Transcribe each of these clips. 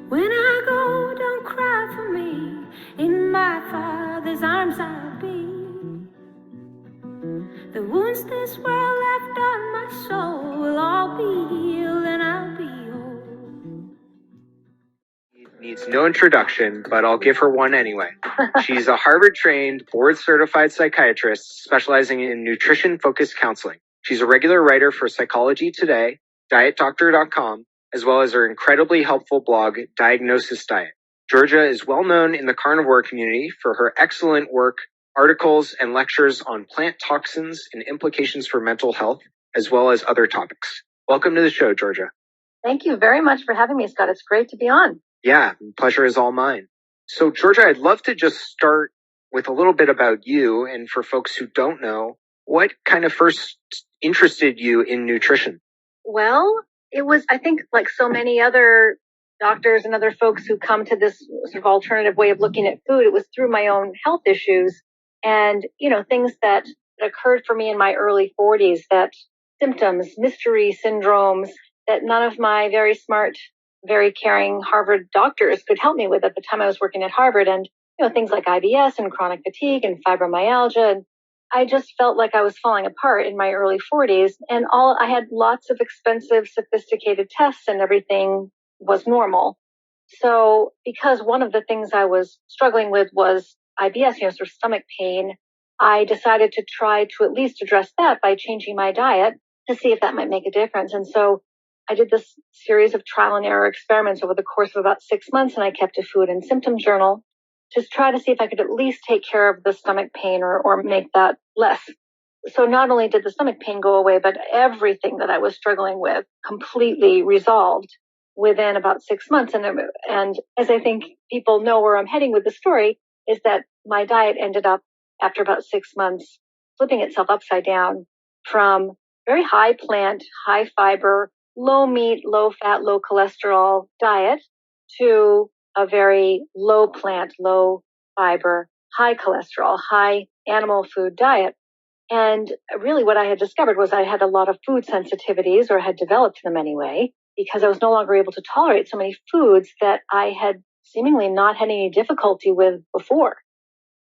When I go, don't cry for me. In my Father's arms I'll be. The wounds this world left on my soul will all be healed and I'll be whole. Needs no introduction, but I'll give her one anyway. She's a Harvard-trained, board-certified psychiatrist specializing in nutrition-focused counseling. She's a regular writer for Psychology Today, DietDoctor.com, as well as her incredibly helpful blog, Diagnosis Diet. Georgia is well known in the carnivore community for her excellent work, articles, and lectures on plant toxins and implications for mental health, as well as other topics. Welcome to the show, Georgia. Thank you very much for having me, Scott. It's great to be on. Yeah, pleasure is all mine. So, Georgia, I'd love to just start with a little bit about you. And for folks who don't know, what kind of first interested you in nutrition? Well, it was, I think, like so many other doctors and other folks who come to this sort of alternative way of looking at food, it was through my own health issues and, things that occurred for me in my early 40s, that symptoms, mystery syndromes that none of my very smart, very caring Harvard doctors could help me with at the time I was working at Harvard. And, things like IBS and chronic fatigue and fibromyalgia. And I just felt like I was falling apart in my early 40s. And I had lots of expensive, sophisticated tests and everything was normal. So because one of the things I was struggling with was IBS, sort of stomach pain, I decided to try to at least address that by changing my diet to see if that might make a difference. And so I did this series of trial and error experiments over the course of about 6 months, and I kept a food and symptom journal to try to see if I could at least take care of the stomach pain or make that less. So not only did the stomach pain go away, but everything that I was struggling with completely resolved within about 6 months. And as I think people know where I'm heading with the story, is that my diet ended up, after about 6 months, flipping itself upside down from very high plant, high fiber, low meat, low fat, low cholesterol diet to a very low plant, low fiber, high cholesterol, high animal food diet. And really what I had discovered was I had a lot of food sensitivities, or had developed them anyway, because I was no longer able to tolerate so many foods that I had seemingly not had any difficulty with before.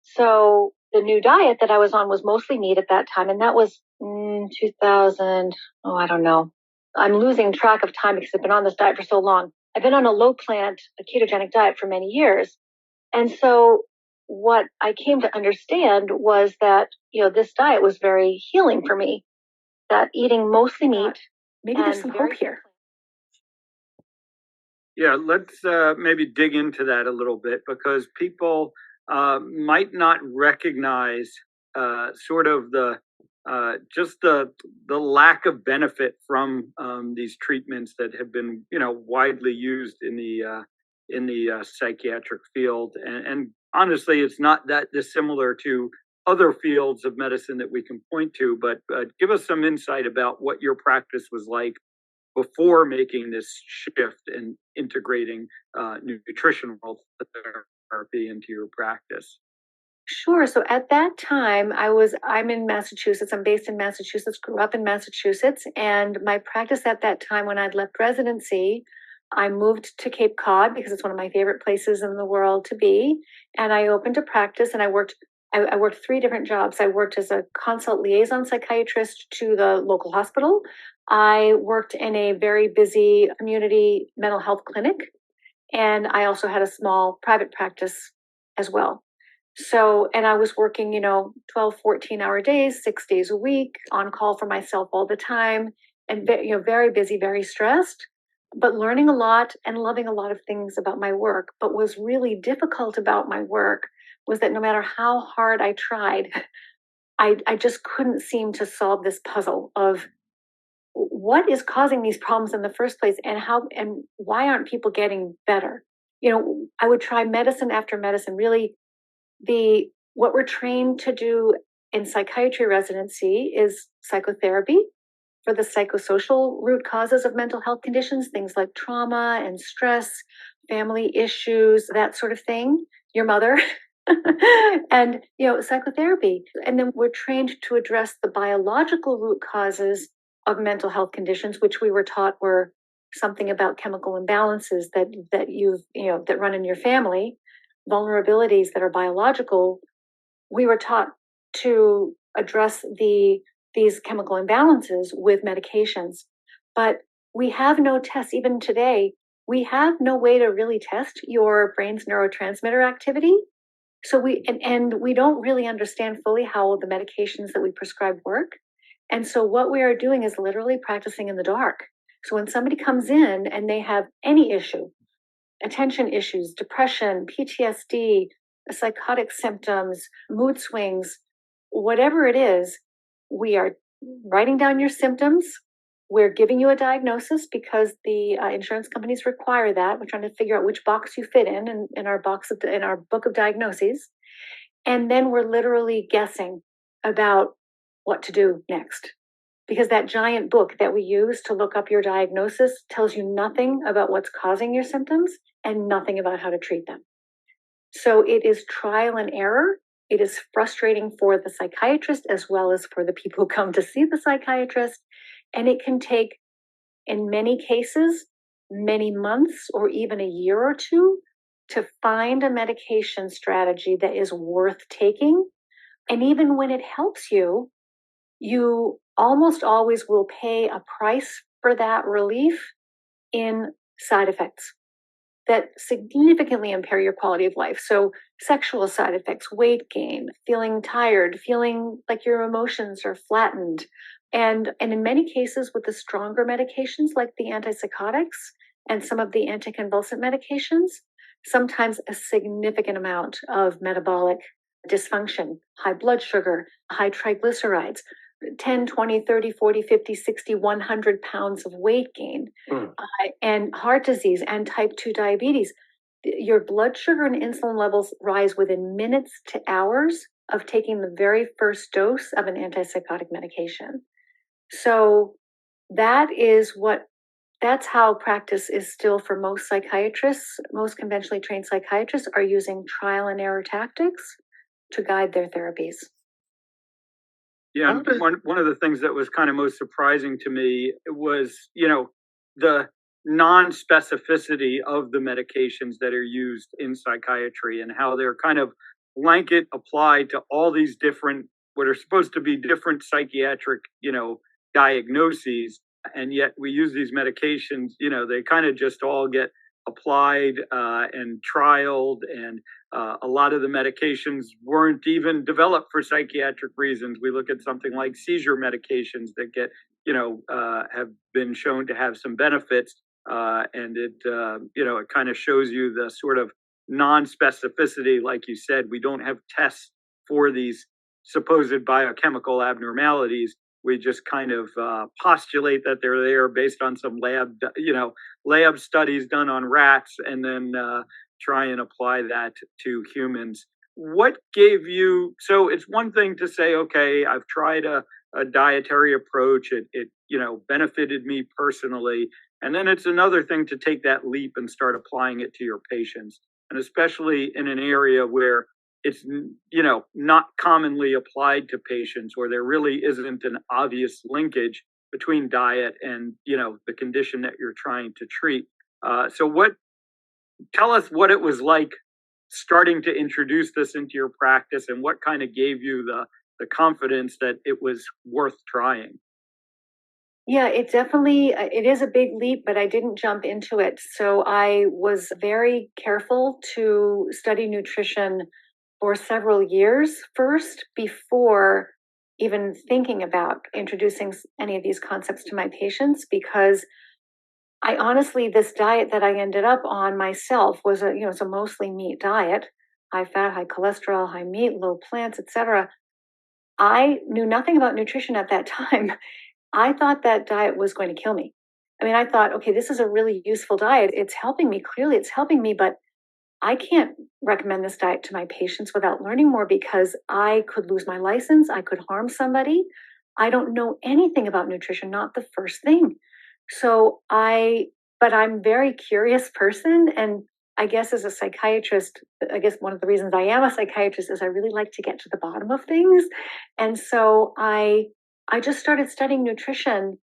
So the new diet that I was on was mostly meat at that time. And that was 2000, I don't know. I'm losing track of time because I've been on this diet for so long. I've been on a low plant, a ketogenic diet for many years. And so what I came to understand was that, this diet was very healing for me, that eating mostly meat. Maybe there's some hope here. Yeah, let's maybe dig into that a little bit, because people might not recognize sort of the lack of benefit from these treatments that have been, widely used in the psychiatric field, and honestly, it's not that dissimilar to other fields of medicine that we can point to. But give us some insight about what your practice was like before making this shift and integrating nutritional therapy into your practice. Sure. So at that time, I'm in Massachusetts. I'm based in Massachusetts, grew up in Massachusetts. And my practice at that time, when I'd left residency, I moved to Cape Cod because it's one of my favorite places in the world to be. And I opened a practice, and I worked 3 different jobs. I worked as a consult liaison psychiatrist to the local hospital. I worked in a very busy community mental health clinic. And I also had a small private practice as well. So, and I was working, 12, 14-hour days, 6 days a week, on call for myself all the time, and, very busy, very stressed, but learning a lot and loving a lot of things about my work. But what was really difficult about my work was that no matter how hard I tried, I just couldn't seem to solve this puzzle of what is causing these problems in the first place, and why aren't people getting better? I would try medicine after medicine. Really, what we're trained to do in psychiatry residency is psychotherapy for the psychosocial root causes of mental health conditions, things like trauma and stress, family issues, that sort of thing, your mother, and, psychotherapy. And then we're trained to address the biological root causes of mental health conditions, which we were taught were something about chemical imbalances that run in your family, vulnerabilities that are biological. We were taught to address these chemical imbalances with medications, but we have no tests. Even today, we have no way to really test your brain's neurotransmitter activity. So we don't really understand fully how the medications that we prescribe work. And so what we are doing is literally practicing in the dark. So when somebody comes in and they have any issue, attention issues, depression, PTSD, psychotic symptoms, mood swings, whatever it is, we are writing down your symptoms. We're giving you a diagnosis because the insurance companies require that. We're trying to figure out which box you fit in our book of diagnoses, and then we're literally guessing about what to do next. Because that giant book that we use to look up your diagnosis tells you nothing about what's causing your symptoms and nothing about how to treat them. So it is trial and error. It is frustrating for the psychiatrist as well as for the people who come to see the psychiatrist. And it can take, in many cases, many months or even a year or two to find a medication strategy that is worth taking. And even when it helps you, you almost always will pay a price for that relief in side effects that significantly impair your quality of life. So sexual side effects, weight gain, feeling tired, feeling like your emotions are flattened. And in many cases with the stronger medications like the antipsychotics and some of the anticonvulsant medications, sometimes a significant amount of metabolic dysfunction, high blood sugar, high triglycerides, 10, 20, 30, 40, 50, 60, 100 pounds of weight gain, and heart disease and type 2 diabetes. Your blood sugar and insulin levels rise within minutes to hours of taking the very first dose of an antipsychotic medication. So that's how practice is still for most psychiatrists. Most conventionally trained psychiatrists are using trial and error tactics to guide their therapies. Yeah, one of the things that was kind of most surprising to me was, the non-specificity of the medications that are used in psychiatry and how they're kind of blanket applied to all these different, what are supposed to be different psychiatric, diagnoses. And yet we use these medications, they kind of just all get applied and trialed, and a lot of the medications weren't even developed for psychiatric reasons. We look at something like seizure medications that get, have been shown to have some benefits, and it kind of shows you the sort of non-specificity. Like you said, we don't have tests for these supposed biochemical abnormalities. We just kind of postulate that they're there based on some lab studies done on rats, and then try and apply that to humans. What gave you? So it's one thing to say, okay, I've tried a dietary approach. It benefited me personally, and then it's another thing to take that leap and start applying it to your patients, and especially in an area where it's not commonly applied to patients, or there really isn't an obvious linkage between diet and the condition that you're trying to treat. Tell us what it was like starting to introduce this into your practice, and what kind of gave you the confidence that it was worth trying. Yeah, it is a big leap, but I didn't jump into it. So I was very careful to study nutrition for several years first before even thinking about introducing any of these concepts to my patients, because I honestly, this diet that I ended up on myself was it's a mostly meat diet, high fat, high cholesterol, high meat, low plants, etc. I knew nothing about nutrition at that time. I thought that diet was going to kill me. I mean, I thought, okay, this is a really useful diet. It's helping me. Clearly, it's helping me, but I can't recommend this diet to my patients without learning more, because I could lose my license. I could harm somebody. I don't know anything about nutrition, not the first thing. But I'm a very curious person. And I guess as a psychiatrist, I guess one of the reasons I am a psychiatrist is I really like to get to the bottom of things. And so I just started studying nutrition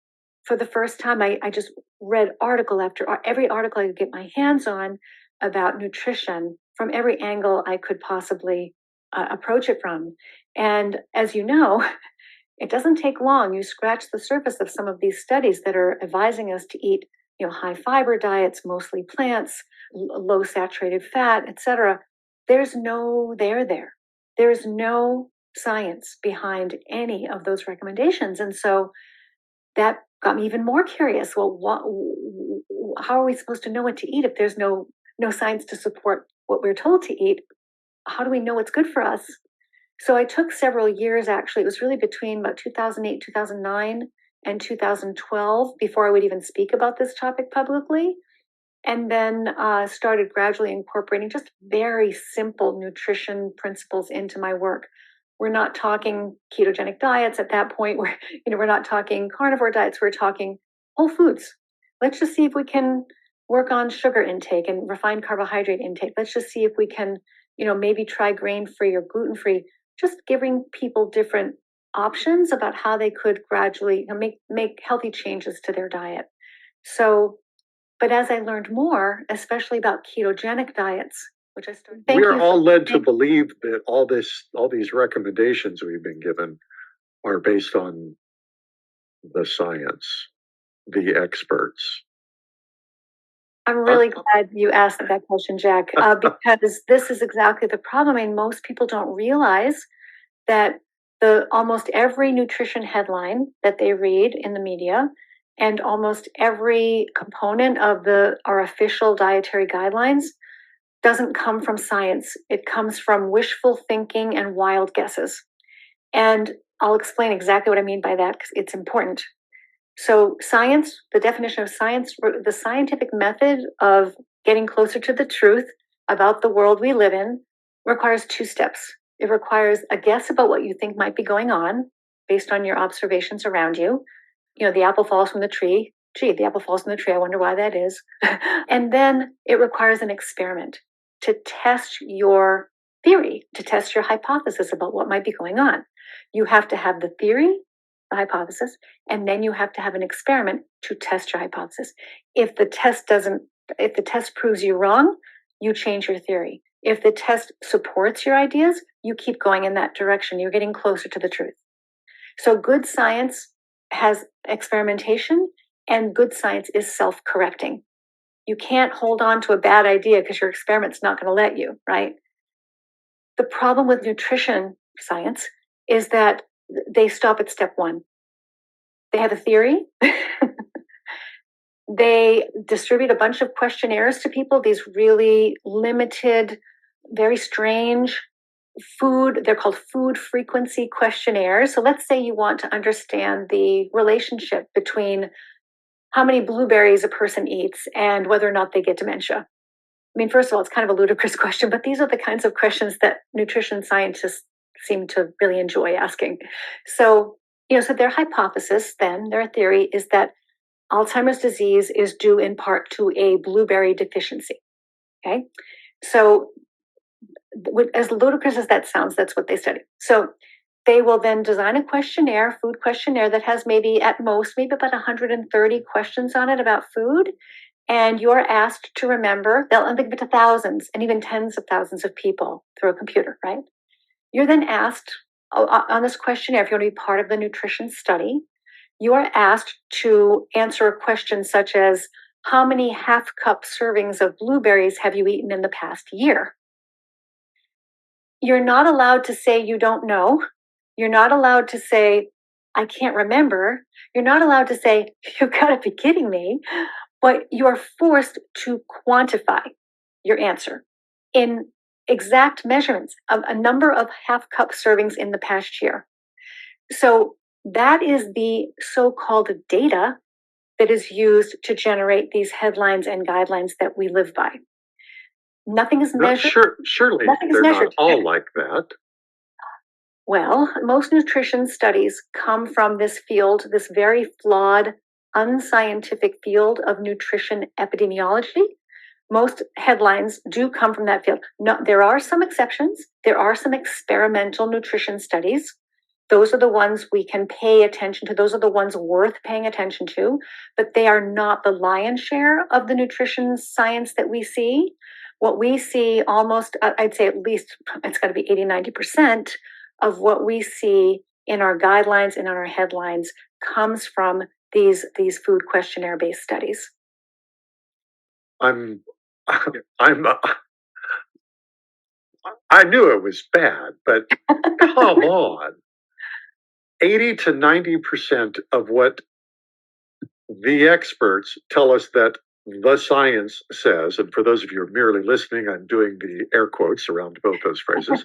for the first time, I just read article after every article I could get my hands on about nutrition from every angle I could possibly approach it from. And as you know, it doesn't take long. You scratch the surface of some of these studies that are advising us to eat, high fiber diets, mostly plants, low saturated fat, etc. There's no there there. There's no science behind any of those recommendations. And so that got me even more curious. Well, how are we supposed to know what to eat if there's no science to support what we're told to eat? How do we know what's good for us? So I took several years, actually. It was really between about 2008, 2009, and 2012 before I would even speak about this topic publicly. And then started gradually incorporating just very simple nutrition principles into my work. We're not talking ketogenic diets at that point. We're not talking carnivore diets. We're talking whole foods. Let's just see if we can work on sugar intake and refined carbohydrate intake. Let's just see if we can, maybe try grain-free or gluten-free. Just giving people different options about how they could gradually make healthy changes to their diet. So, but as I learned more, especially about ketogenic diets, which I started. We're all led to believe that all these recommendations we've been given are based on the science, the experts. I'm really glad you asked that question, Jack, because this is exactly the problem. I mean, most people don't realize that almost every nutrition headline that they read in the media and almost every component of our official dietary guidelines doesn't come from science. It comes from wishful thinking and wild guesses. And I'll explain exactly what I mean by that because it's important. So science, the definition of science, the scientific method of getting closer to the truth about the world we live in requires two steps. It requires a guess about what you think might be going on based on your observations around you. The apple falls from the tree. Gee, the apple falls from the tree. I wonder why that is. And then it requires an experiment to test your theory, to test your hypothesis about what might be going on. You have to have the theory, the hypothesis, and then you have to have an experiment to test your hypothesis. If the test proves you wrong, you change your theory. If the test supports your ideas, you keep going in that direction. You're getting closer to the truth. So good science has experimentation, and good science is self-correcting. You can't hold on to a bad idea because your experiment's not going to let you, right? The problem with nutrition science is that they stop at step one. They have a theory. They distribute a bunch of questionnaires to people, these really limited, very strange they're called food frequency questionnaires. So let's say you want to understand the relationship between how many blueberries a person eats and whether or not they get dementia. I mean, first of all, it's kind of a ludicrous question, but these are the kinds of questions that nutrition scientists seem to really enjoy asking. So, so their hypothesis then, their theory is that Alzheimer's disease is due in part to a blueberry deficiency. Okay. So as ludicrous as that sounds, that's what they study. So they will then design a questionnaire, food questionnaire that has maybe about 130 questions on it about food. And you're asked to remember, they'll give it to thousands and even tens of thousands of people through a computer, right? You're then asked on this questionnaire, if you want to be part of the nutrition study, you are asked to answer a question such as, how many half-cup servings of blueberries have you eaten in the past year? You're not allowed to say you don't know. You're not allowed to say, I can't remember. You're not allowed to say, you've got to be kidding me. But you are forced to quantify your answer in exact measurements of a number of half-cup servings in the past year. So that is the so-called data that is used to generate these headlines and guidelines that we live by. Nothing is measured. Surely they're not all like that. Well, most nutrition studies come from this field, this very flawed, unscientific field of nutrition epidemiology. Most headlines do come from that field. No, there are some exceptions. There are some experimental nutrition studies Those are the ones we can pay attention to. Those are the ones worth paying attention to, but they are not the lion's share of the nutrition science that we see. What we see almost, I'd say at least, it's got to be 80-90% of what we see in our guidelines and on our headlines comes from these food questionnaire based studies. I'm I knew it was bad, but come on. 80 to 90% of what the experts tell us that the science says, and for those of you who are merely listening, I'm doing the air quotes around both those phrases,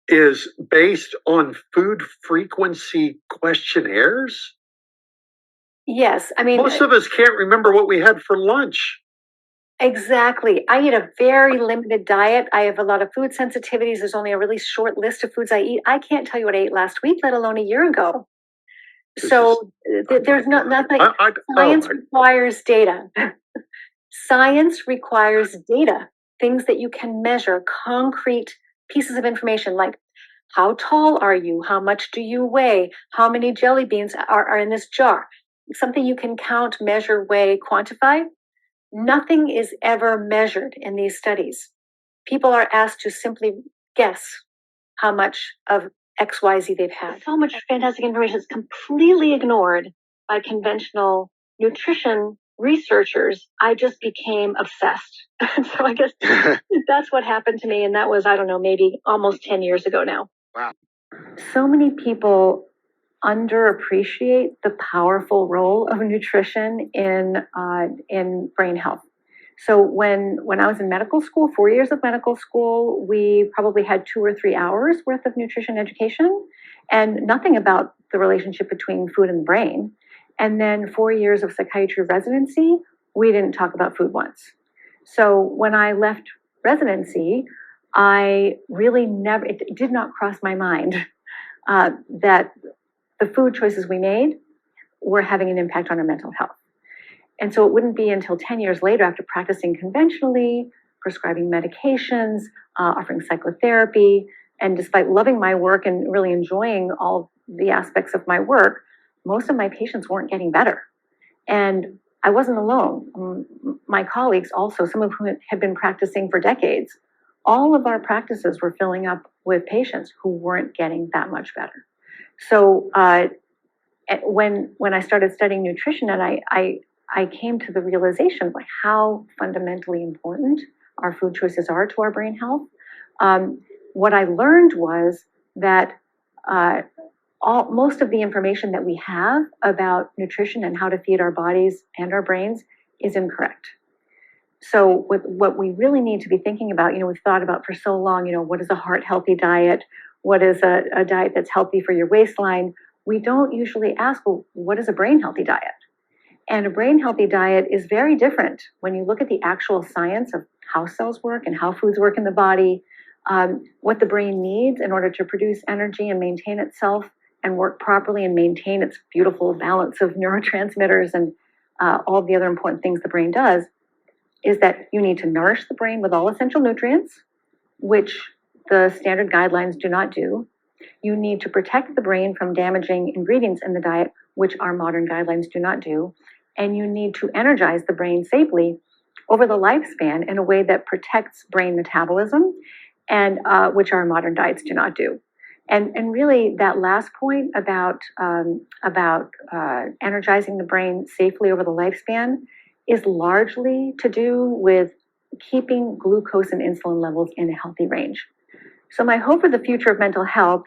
is based on food frequency questionnaires. Yes, I mean, most of us can't remember what we had for lunch. Exactly. I eat a very limited diet. I have a lot of food sensitivities. There's only a really short list of foods I eat. I can't tell you what I ate last week, let alone a year ago. So there's nothing. Science requires data. Science requires data, things that you can measure, concrete pieces of information like how tall are you? How much do you weigh? How many jelly beans are in this jar? Something you can count, measure, weigh, quantify. Nothing is ever measured in these studies. People are asked to simply guess how much of XYZ they've had. So much fantastic information is completely ignored by conventional nutrition researchers. I just became obsessed. So I guess that's what happened to me. And that was, I don't know, maybe almost 10 years ago now. Wow. So many people underappreciate the powerful role of nutrition in brain health. So when I was in medical school, 4 years of medical school, we probably had 2 or 3 hours worth of nutrition education and nothing about the relationship between food and the brain. And then 4 years of psychiatry residency, we didn't talk about food once. So when I left residency, I really never, it did not cross my mind that the food choices we made were having an impact on our mental health. And so it wouldn't be until 10 years later, after practicing conventionally, prescribing medications, offering psychotherapy, and despite loving my work and really enjoying all the aspects of my work, most of my patients weren't getting better. And I wasn't alone. My colleagues also, some of whom had been practicing for decades, all of our practices were filling up with patients who weren't getting that much better. So when I started studying nutrition, and I came to the realization of like how fundamentally important our food choices are to our brain health. What I learned was that most of the information that we have about nutrition and how to feed our bodies and our brains is incorrect. So what we really need to be thinking about, we've thought about for so long, what is a heart healthy diet? What is a diet that's healthy for your waistline? We don't usually ask, well, what is a brain healthy diet? And a brain healthy diet is very different when you look at the actual science of how cells work and how foods work in the body, what the brain needs in order to produce energy and maintain itself and work properly and maintain its beautiful balance of neurotransmitters and all the other important things the brain does, is that you need to nourish the brain with all essential nutrients, which the standard guidelines do not do. You need to protect the brain from damaging ingredients in the diet, which our modern guidelines do not do. And you need to energize the brain safely over the lifespan in a way that protects brain metabolism, and which our modern diets do not do. And really, that last point about energizing the brain safely over the lifespan is largely to do with keeping glucose and insulin levels in a healthy range. So my hope for the future of mental health,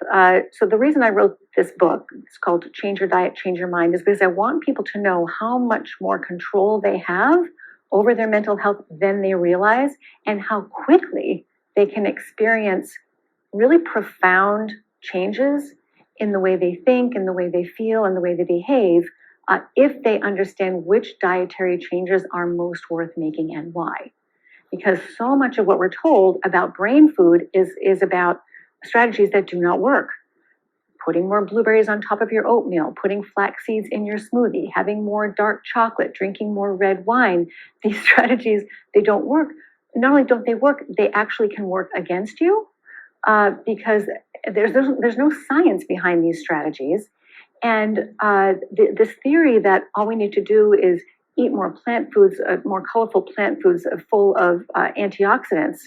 so the reason I wrote this book, it's called Change Your Diet, Change Your Mind, is because I want people to know how much more control they have over their mental health than they realize, and how quickly they can experience really profound changes in the way they think, in the way they feel, and the way they behave, if they understand which dietary changes are most worth making and why. Because so much of what we're told about brain food is about strategies that do not work. Putting more blueberries on top of your oatmeal, putting flax seeds in your smoothie, having more dark chocolate, drinking more red wine. These strategies, they don't work. Not only don't they work, they actually can work against you because there's no science behind these strategies. And this theory that all we need to do is eat more plant foods, more colorful plant foods full of antioxidants,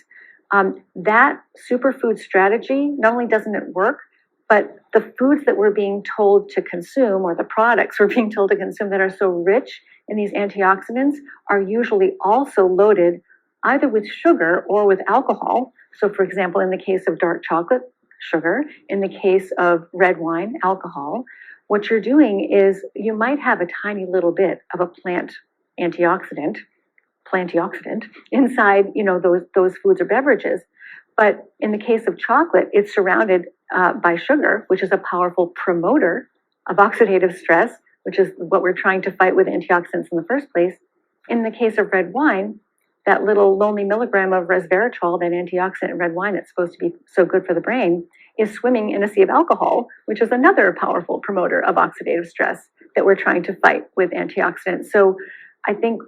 that superfood strategy, not only doesn't it work, but the foods that we're being told to consume, or the products we're being told to consume that are so rich in these antioxidants, are usually also loaded either with sugar or with alcohol. So for example, in the case of dark chocolate, sugar; in the case of red wine, alcohol. What you're doing is you might have a tiny little bit of a plantioxidant inside, those foods or beverages. But in the case of chocolate, it's surrounded by sugar, which is a powerful promoter of oxidative stress, which is what we're trying to fight with antioxidants in the first place. In the case of red wine, that little lonely milligram of resveratrol, that antioxidant in red wine that's supposed to be so good for the brain, is swimming in a sea of alcohol, which is another powerful promoter of oxidative stress that we're trying to fight with antioxidants. So I think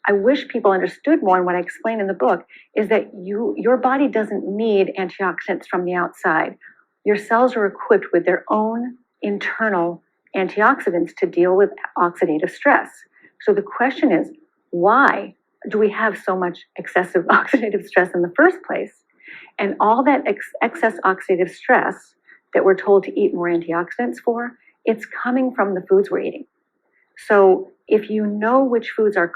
I wish people understood more, and what I explain in the book is that your body doesn't need antioxidants from the outside. Your cells are equipped with their own internal antioxidants to deal with oxidative stress. So the question is, why do we have so much excessive oxidative stress in the first place? And all that excess oxidative stress that we're told to eat more antioxidants for, it's coming from the foods we're eating. So if you know which foods are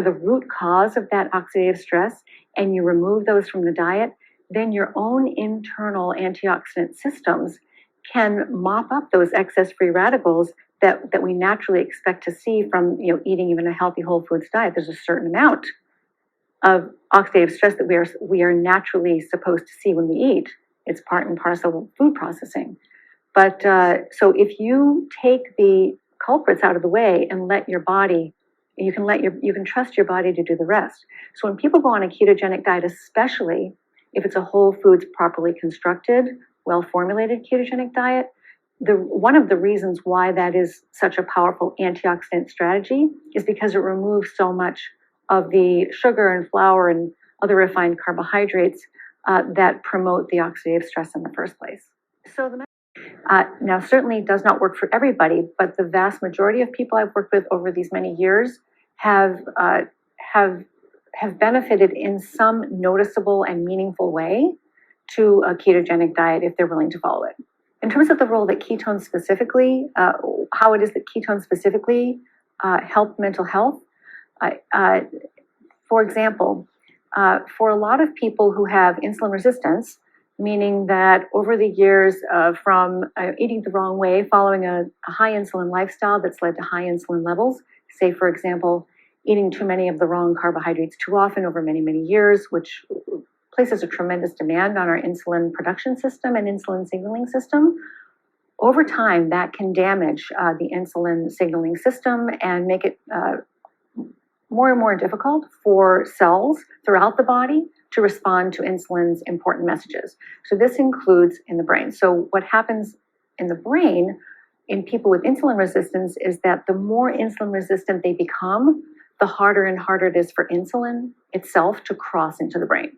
the root cause of that oxidative stress, and you remove those from the diet, then your own internal antioxidant systems can mop up those excess free radicals that we naturally expect to see from eating even a healthy whole foods diet. There's a certain amount of oxidative stress that we are naturally supposed to see when we eat. It's part and parcel of food processing. But so if you take the culprits out of the way and let your body, you can trust your body to do the rest. So when people go on a ketogenic diet, especially if it's a whole foods, properly constructed, well-formulated ketogenic diet, one of the reasons why that is such a powerful antioxidant strategy is because it removes so much of the sugar and flour and other refined carbohydrates that promote the oxidative stress in the first place. So now certainly does not work for everybody, but the vast majority of people I've worked with over these many years have benefited in some noticeable and meaningful way to a ketogenic diet if they're willing to follow it. In terms of the role that ketones specifically, how it is that ketones specifically help mental health, for example, for a lot of people who have insulin resistance, meaning that over the years from eating the wrong way, following a high insulin lifestyle that's led to high insulin levels, say, for example, eating too many of the wrong carbohydrates too often over many, many years, which places a tremendous demand on our insulin production system and insulin signaling system. Over time, that can damage the insulin signaling system and make it more and more difficult for cells throughout the body to respond to insulin's important messages. So this includes in the brain. So what happens in the brain in people with insulin resistance is that the more insulin resistant they become, the harder and harder it is for insulin itself to cross into the brain.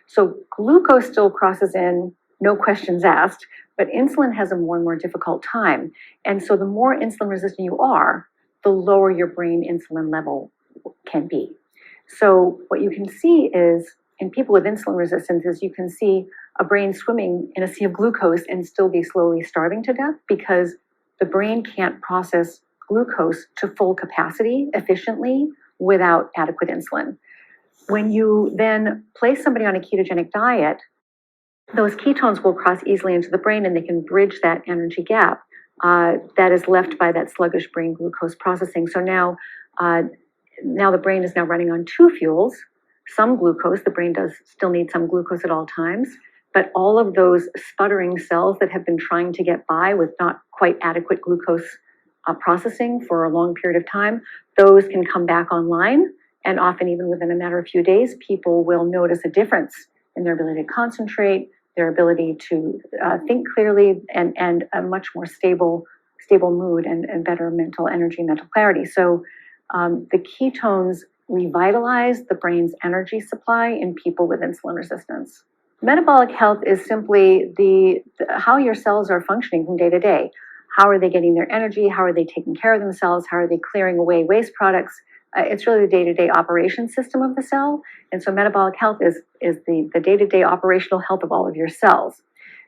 So glucose still crosses in, no questions asked, but insulin has a more and more difficult time. And so the more insulin resistant you are, the lower your brain insulin level can be. So what you can see is in people with insulin resistance is you can see a brain swimming in a sea of glucose and still be slowly starving to death because the brain can't process glucose to full capacity efficiently without adequate insulin. When you then place somebody on a ketogenic diet, those ketones will cross easily into the brain and they can bridge that energy gap that is left by that sluggish brain glucose processing. So now the brain is now running on two fuels, some glucose. The brain does still need some glucose at all times, but all of those sputtering cells that have been trying to get by with not quite adequate glucose processing for a long period of time, those can come back online. And often even within a matter of few days, people will notice a difference in their ability to concentrate, their ability to think clearly, and a much more stable mood and better mental energy, mental clarity. So the ketones revitalize the brain's energy supply in people with insulin resistance. Metabolic health is simply how your cells are functioning from day to day. How are they getting their energy? How are they taking care of themselves? How are they clearing away waste products? It's really the day-to-day operation system of the cell. And so metabolic health is the day-to-day operational health of all of your cells.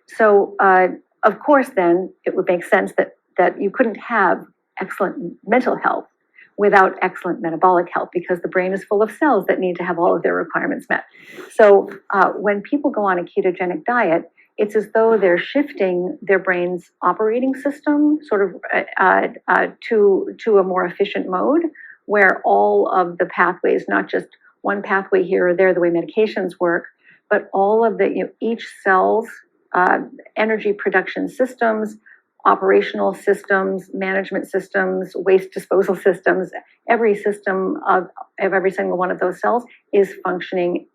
So, of course, then it would make sense that you couldn't have excellent mental health without excellent metabolic health, because the brain is full of cells that need to have all of their requirements met. So when people go on a ketogenic diet, it's as though they're shifting their brain's operating system sort of to a more efficient mode, where all of the pathways, not just one pathway here or there, the way medications work, but all of the, each cell's energy production systems, operational systems, management systems, waste disposal systems, every system of every single one of those cells is functioning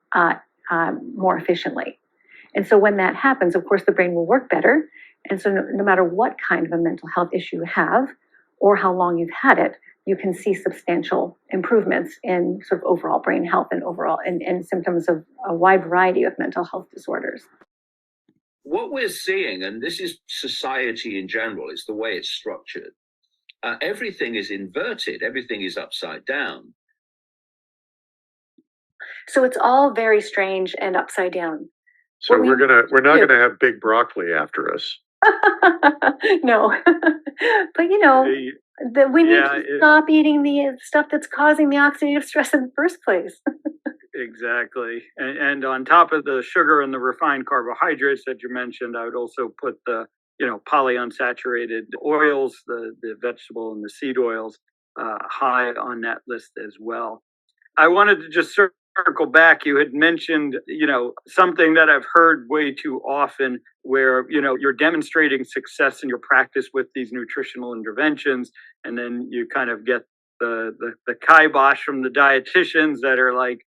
more efficiently. And so when that happens, of course, the brain will work better. And so no matter what kind of a mental health issue you have or how long you've had it, you can see substantial improvements in sort of overall brain health and overall and symptoms of a wide variety of mental health disorders. What we're seeing, and this is society in general, is the way it's structured. Everything is inverted, everything is upside down. So it's all very strange and upside down. So we're not gonna have big broccoli after us. No, but we need to stop eating the stuff that's causing the oxidative stress in the first place. Exactly. And on top of the sugar and the refined carbohydrates that you mentioned, I would also put the, polyunsaturated oils, the vegetable and the seed oils, high on that list as well. I wanted to just circle back. You had mentioned, something that I've heard way too often, where, you're demonstrating success in your practice with these nutritional interventions, and then you kind of get the kibosh from the dietitians that are like,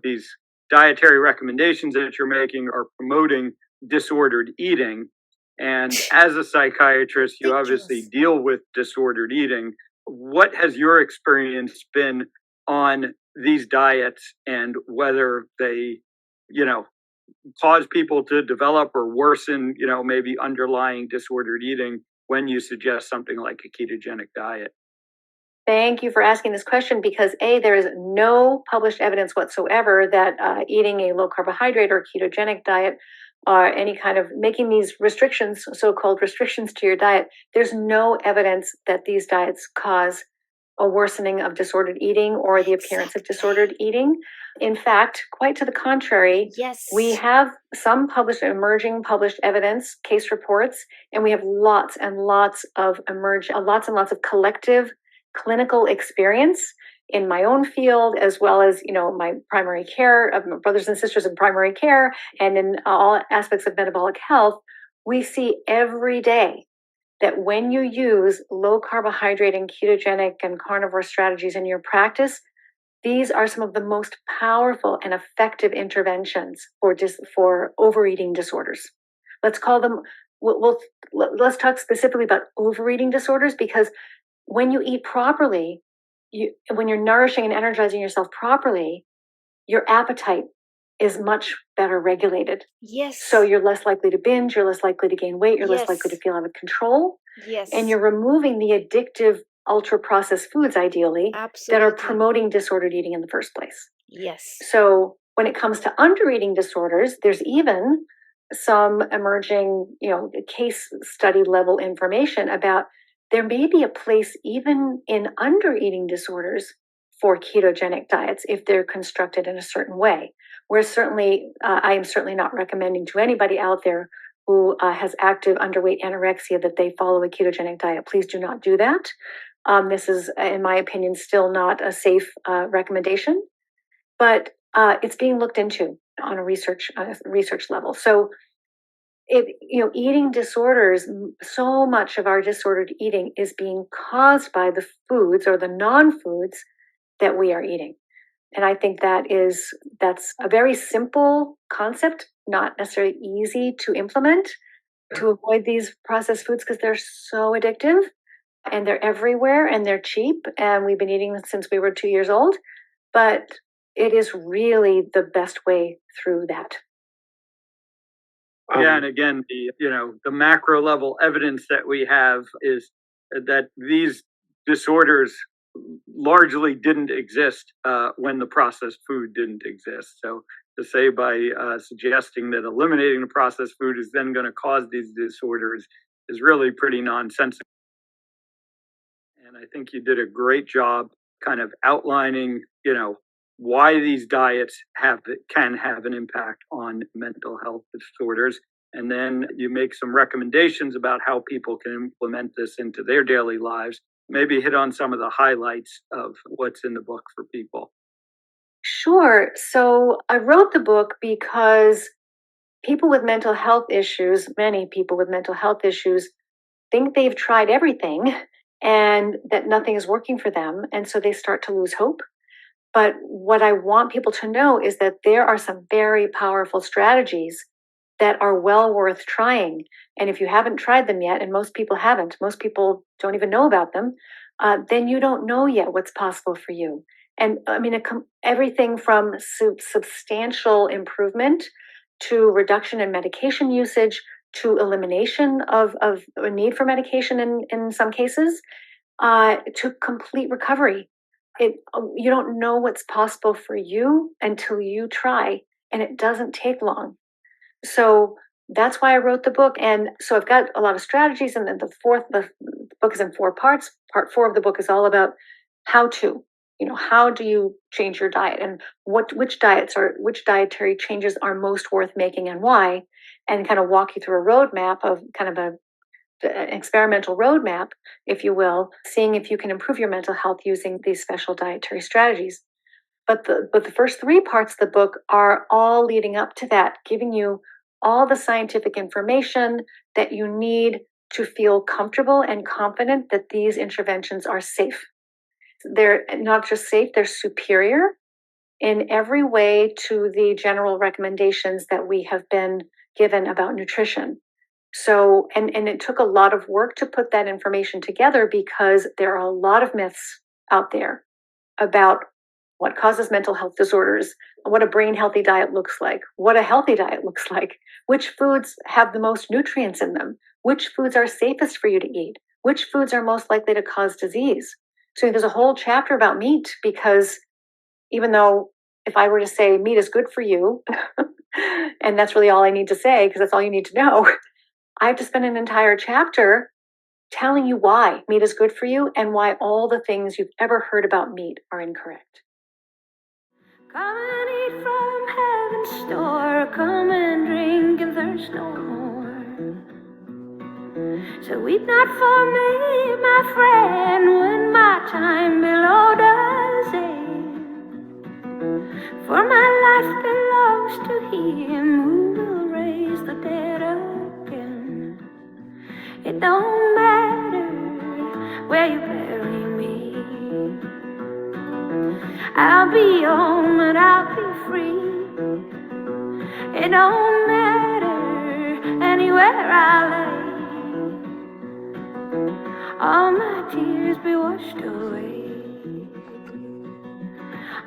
these dietary recommendations that you're making are promoting disordered eating. And as a psychiatrist, you obviously deal with disordered eating. What has your experience been on these diets, and whether they, cause people to develop or worsen, maybe underlying disordered eating when you suggest something like a ketogenic diet? Thank you for asking this question, because there is no published evidence whatsoever that eating a low carbohydrate or ketogenic diet or any kind of making these restrictions, so-called restrictions to your diet, there's no evidence that these diets cause a worsening of disordered eating or the appearance of disordered eating. In fact, quite to the contrary, we have some emerging published evidence, case reports, and we have lots and lots of collective clinical experience in my own field, as well as, my primary care, of my brothers and sisters in primary care, and in all aspects of metabolic health. We see every day that when you use low carbohydrate and ketogenic and carnivore strategies in your practice, these are some of the most powerful and effective interventions for overeating disorders. Let's call them, let's talk specifically about overeating disorders, because when you eat properly, when you're nourishing and energizing yourself properly, your appetite is much better regulated. Yes. So you're less likely to binge, you're less likely to gain weight, you're less likely to feel out of control. Yes. And you're removing the addictive ultra-processed foods, ideally, that are promoting disordered eating in the first place. Yes. So when it comes to undereating disorders, there's even some emerging, case study level information about there may be a place even in undereating disorders for ketogenic diets if they're constructed in a certain way. Where certainly, I am certainly not recommending to anybody out there who has active underweight anorexia that they follow a ketogenic diet. Please do not do that. This is, in my opinion, still not a safe recommendation, but it's being looked into on a research level. So, eating disorders, so much of our disordered eating is being caused by the foods or the non-foods that we are eating. And I think that's a very simple concept, not necessarily easy to implement, to avoid these processed foods, because they're so addictive and they're everywhere and they're cheap. And we've been eating them since we were 2 years old. But it is really the best way through that. Yeah, and again, the macro level evidence that we have is that these disorders largely didn't exist when the processed food didn't exist. So to say by suggesting that eliminating the processed food is then going to cause these disorders is really pretty nonsensical. And I think you did a great job kind of outlining, why these diets can have an impact on mental health disorders. And then you make some recommendations about how people can implement this into their daily lives. Maybe hit on some of the highlights of what's in the book for people. Sure. So I wrote the book because people with mental health issues, many people with mental health issues, think they've tried everything and that nothing is working for them. And so they start to lose hope. But what I want people to know is that there are some very powerful strategies that are well worth trying. And if you haven't tried them yet, and most people haven't, most people don't even know about them, then you don't know yet what's possible for you. And I mean, everything from substantial improvement to reduction in medication usage to elimination of a need for medication in some cases, to complete recovery. You don't know what's possible for you until you try, and it doesn't take long. So that's why I wrote the book. And so I've got a lot of strategies, and then the book is in 4 parts. Part 4 of the book is all about how to, how do you change your diet, and which dietary changes are most worth making and why, and kind of walk you through a roadmap of kind of an experimental roadmap, if you will, seeing if you can improve your mental health using these special dietary strategies. But the first 3 parts of the book are all leading up to that, giving you all the scientific information that you need to feel comfortable and confident that these interventions are safe. They're not just safe, they're superior in every way to the general recommendations that we have been given about nutrition. So, and it took a lot of work to put that information together because there are a lot of myths out there about what causes mental health disorders, what a brain healthy diet looks like, what a healthy diet looks like, which foods have the most nutrients in them, which foods are safest for you to eat, which foods are most likely to cause disease. So there's a whole chapter about meat, because even though if I were to say meat is good for you, and that's really all I need to say, because that's all you need to know, I have to spend an entire chapter telling you why meat is good for you and why all the things you've ever heard about meat are incorrect. Come and eat from heaven's store, come and drink and thirst no more. So weep not for me, my friend, when my time below does end. For my life belongs to him who will raise the dead again. It don't matter where you bury me, I'll be home and I'll be free. It don't matter anywhere I lay, all my tears be washed away,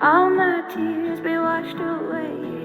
all my tears be washed away.